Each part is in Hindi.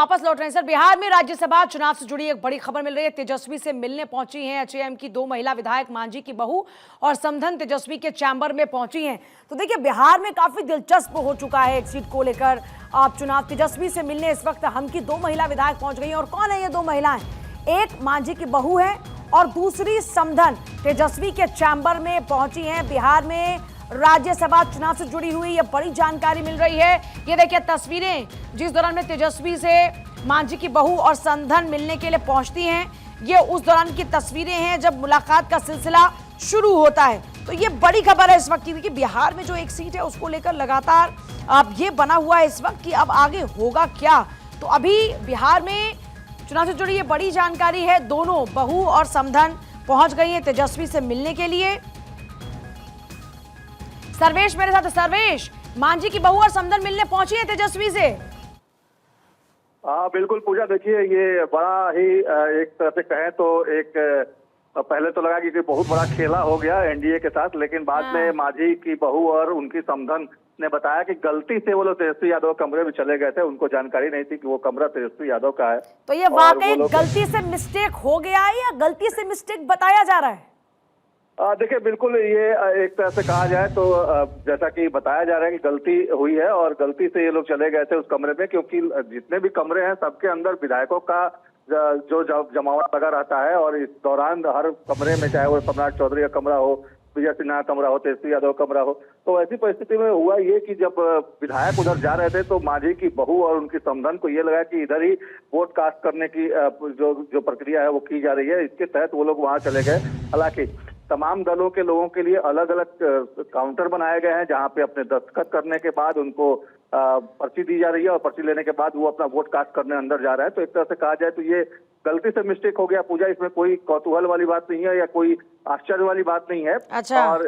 वापस लौट रहे हैं सर। बिहार में राज्यसभा चुनाव से जुड़ी एक बड़ी खबर मिल रही है। तेजस्वी से मिलने पहुंची हैं एचएएम की दो महिला विधायक, मांझी की बहू और समधन तेजस्वी के चैम्बर में पहुंची हैं। तो देखिए, बिहार में काफी दिलचस्प हो चुका है एक सीट को लेकर आप चुनाव। तेजस्वी से मिलने इस वक्त हम की दो महिला विधायक पहुंच गई हैं। और कौन है ये दो महिलाएं? एक मांझी की बहू है और दूसरी समधन तेजस्वी के चैम्बर में पहुंची हैं। बिहार में राज्यसभा चुनाव से जुड़ी हुई ये बड़ी जानकारी मिल रही है। ये देखिए तस्वीरें, जिस दौरान में तेजस्वी से मांझी की बहू और समधन मिलने के लिए पहुंचती हैं, ये उस दौरान की तस्वीरें हैं जब मुलाकात का सिलसिला शुरू होता है। तो ये बड़ी खबर है इस वक्त की कि बिहार में जो एक सीट है उसको लेकर लगातार अब ये बना हुआ है इस वक्त कि अब आगे होगा क्या। तो अभी बिहार में चुनाव से जुड़ी ये बड़ी जानकारी है। दोनों बहू और समधन पहुंच गई है तेजस्वी से मिलने के लिए। सर्वेश मेरे साथ। सर्वेश, मांझी की बहू और समधन मिलने पहुंची है तेजस्वी से। हाँ बिल्कुल पूजा, देखिए ये बड़ा ही एक तरह से कहें तो एक पहले तो लगा कि बहुत बड़ा खेला हो गया एनडीए के साथ, लेकिन बाद में मांझी की बहू और उनकी समधन ने बताया कि गलती से वो लोग तेजस्वी यादव कमरे में चले गए थे। उनको जानकारी नहीं थी कि वो कमरा तेजस्वी यादव का है। तो ये वाकई गलती से मिस्टेक हो गया है या गलती से मिस्टेक बताया जा रहा है? देखिए बिल्कुल, ये एक तरह से कहा जाए तो जैसा कि बताया जा रहा है कि गलती हुई है और गलती से ये लोग चले गए थे उस कमरे में, क्योंकि जितने भी कमरे हैं सबके अंदर विधायकों का जो जमावड़ा लगा रहता है। और इस दौरान हर कमरे में, चाहे वो सम्राट चौधरी का कमरा हो, विजय सिन्हा कमरा हो, तेजस्वी यादव कमरा हो, तो ऐसी परिस्थिति में हुआ ये कि जब विधायक उधर जा रहे थे तो मांझी की बहू और उनकी समधन को ये लगा कि इधर ही वोट कास्ट करने की जो प्रक्रिया है वो की जा रही है। इसके तहत वो लोग वहां चले गए। हालांकि तमाम दलों के लोगों के लिए अलग अलग काउंटर बनाए गए हैं जहां पे अपने दस्तखत करने के बाद उनको पर्ची दी जा रही है और पर्ची लेने के बाद वो अपना वोट कास्ट करने अंदर जा रहे हैं। तो एक तरह से कहा जाए तो ये गलती से मिस्टेक हो गया पूजा। इसमें कोई कौतूहल वाली बात नहीं है या कोई आश्चर्य वाली बात नहीं है। अच्छा। और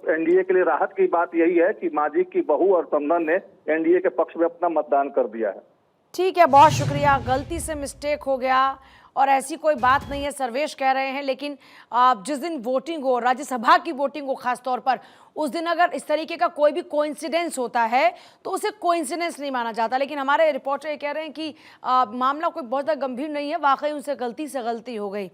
एनडीए के लिए राहत की बात यही है कि मांझी की बहू और समधन ने एनडीए के पक्ष में अपना मतदान कर दिया है। ठीक है, बहुत शुक्रिया। गलती से मिस्टेक हो गया और ऐसी कोई बात नहीं है, सर्वेश कह रहे हैं। लेकिन जिस दिन वोटिंग हो, राज्यसभा की वोटिंग हो खास तौर पर, उस दिन अगर इस तरीके का कोई भी कोइंसिडेंस होता है तो उसे कोइंसिडेंस नहीं माना जाता। लेकिन हमारे रिपोर्टर ये कह रहे हैं कि मामला कोई बहुत ज़्यादा गंभीर नहीं है, वाकई उनसे गलती से गलती हो गई।